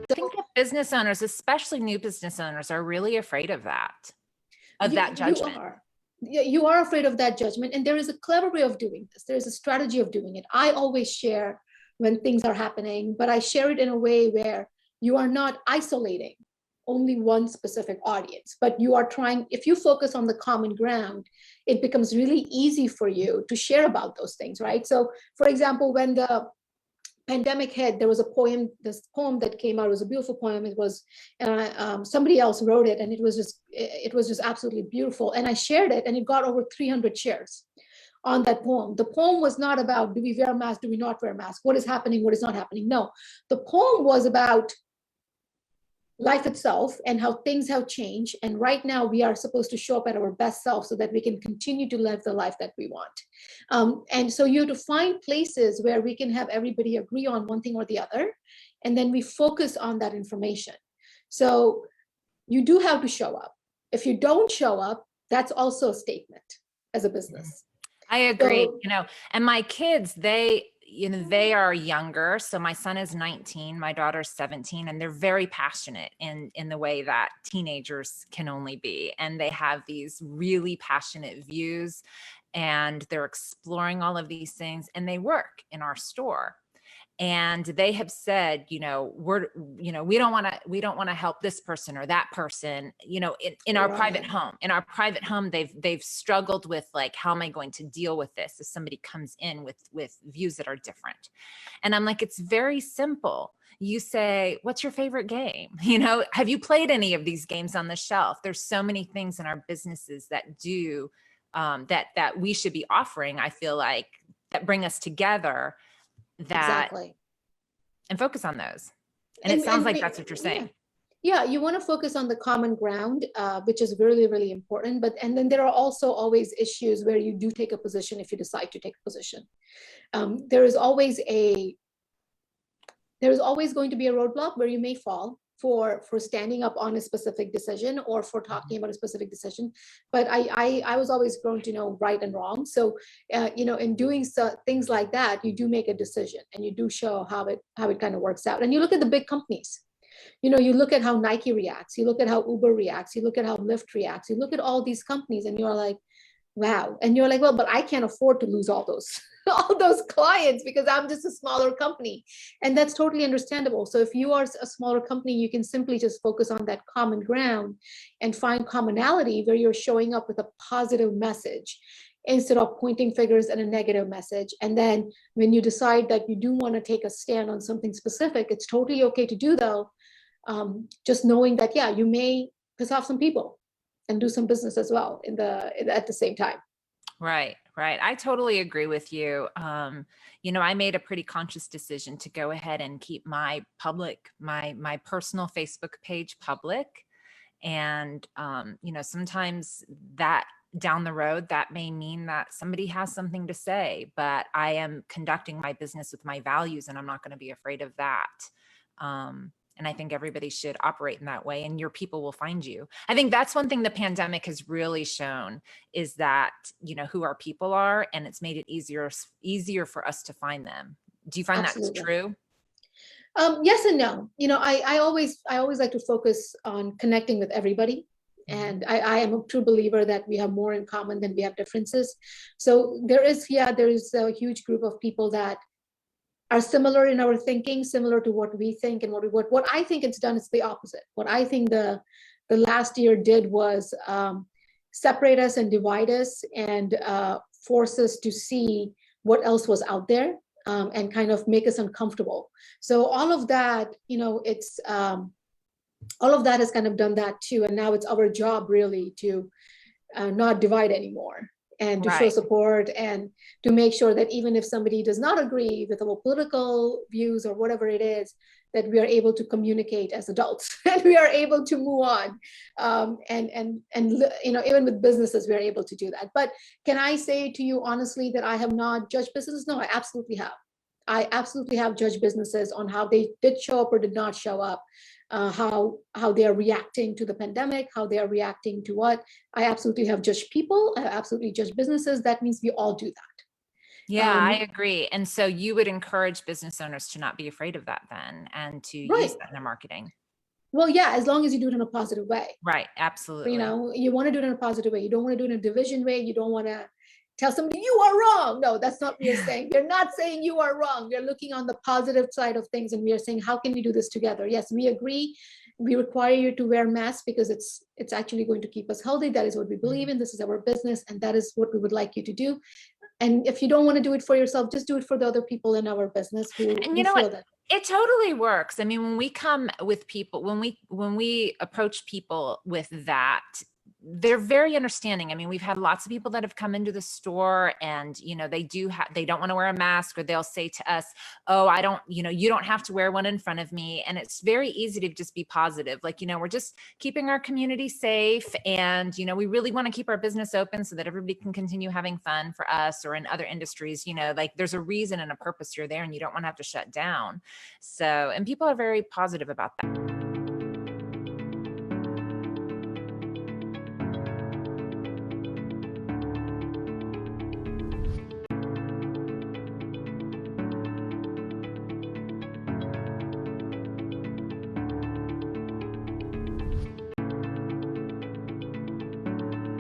I think that business owners, especially new business owners, are really afraid of that, that judgment. You are. Yeah, you are afraid of that judgment. And there is a clever way of doing this. There is a strategy of doing it. I always share when things are happening, but I share it in a way where you are not isolating only one specific audience, but you are trying, if you focus on the common ground, it becomes really easy for you to share about those things, right? So, for example, when the pandemic hit, there was this poem that came out. It was a beautiful poem. It was somebody else wrote it, and it was just absolutely beautiful. And I shared it, and it got over 300 shares on that poem. The poem was not about, do we wear a mask, do we not wear a mask, what is happening, what is not happening. No, the poem was about life itself and how things have changed. And right now we are supposed to show up at our best self so that we can continue to live the life that we want. And so you have to find places where we can have everybody agree on one thing or the other. And then we focus on that information. So you do have to show up. If you don't show up, that's also a statement as a business. I agree. So, and my kids, they are younger. So my son is 19, my daughter's 17, and they're very passionate in the way that teenagers can only be. And they have these really passionate views, and they're exploring all of these things, and they work in our store. And they have said, we don't want to help this person or that person, in our private home. In our private home, they've struggled with, like, how am I going to deal with this if somebody comes in with views that are different? And I'm like, it's very simple. You say, what's your favorite game? Have you played any of these games on the shelf? There's so many things in our businesses that do that we should be offering, I feel like, that bring us together. Exactly. And focus on those. And it sounds like that's what you're saying. Yeah, you want to focus on the common ground, which is really, really important. And then there are also always issues where you do take a position if you decide to take a position. There is always going to be a roadblock where you may fall for standing up on a specific decision or for talking about a specific decision. But I was always grown to know right and wrong. So, in doing things like that, you do make a decision and you do show how it kind of works out. And you look at the big companies, you look at how Nike reacts, you look at how Uber reacts, you look at how Lyft reacts, you look at all these companies and you're like, wow. And you're like, well, but I can't afford to lose all those clients because I'm just a smaller company. And that's totally understandable. So if you are a smaller company, you can simply just focus on that common ground and find commonality where you're showing up with a positive message instead of pointing fingers and a negative message. And then when you decide that you do want to take a stand on something specific, it's totally okay to do, though. Just knowing that, yeah, you may piss off some people and do some business as well at the same time. Right. I totally agree with you. I made a pretty conscious decision to go ahead and keep my personal Facebook page public. And, sometimes that down the road, that may mean that somebody has something to say, but I am conducting my business with my values and I'm not going to be afraid of that. And I think everybody should operate in that way, and your people will find you. I think that's one thing the pandemic has really shown is that, who our people are, and it's made it easier for us to find them. Do you find Absolutely. That's true? Yes and no. I always like to focus on connecting with everybody. And I am a true believer that we have more in common than we have differences. So there is a huge group of people that are similar in our thinking, similar to what we think, and what I think it's done is the opposite. What I think the last year did was separate us and divide us and force us to see what else was out there and kind of make us uncomfortable. So all of that, it's all of that has kind of done that too. And now it's our job really to not divide anymore. And to show support and to make sure that even if somebody does not agree with our political views or whatever it is, that we are able to communicate as adults and we are able to move on. And even with businesses, we are able to do that. But can I say to you honestly that I have not judged businesses? No, I absolutely have. I absolutely have judged businesses on how they did show up or did not show up. How they are reacting to the pandemic, how they are reacting to what. I absolutely have judged people. I absolutely judge businesses. That means we all do that. Yeah, I agree. And so you would encourage business owners to not be afraid of that then, and to use Right. that in their marketing. Well, yeah, as long as you do it in a positive way. Right. Absolutely. You want to do it in a positive way. You don't want to do it in a division way. You don't want to tell somebody you are wrong. No, that's not what we're saying. We're not saying you are wrong. We're looking on the positive side of things, and we are saying, how can we do this together? Yes, we agree. We require you to wear masks because it's actually going to keep us healthy. That is what we believe in. This is our business, and that is what we would like you to do. And if you don't want to do it for yourself, just do it for the other people in our business And you who know feel what? that. It totally works. I mean, when we come with people, when we approach people with that, they're very understanding. I mean, we've had lots of people that have come into the store and, they don't want to wear a mask, or they'll say to us, oh, I don't, you don't have to wear one in front of me. And it's very easy to just be positive. Like, we're just keeping our community safe. And, we really want to keep our business open so that everybody can continue having fun for us, or in other industries, like there's a reason and a purpose you're there, and you don't want to have to shut down. So, and people are very positive about that.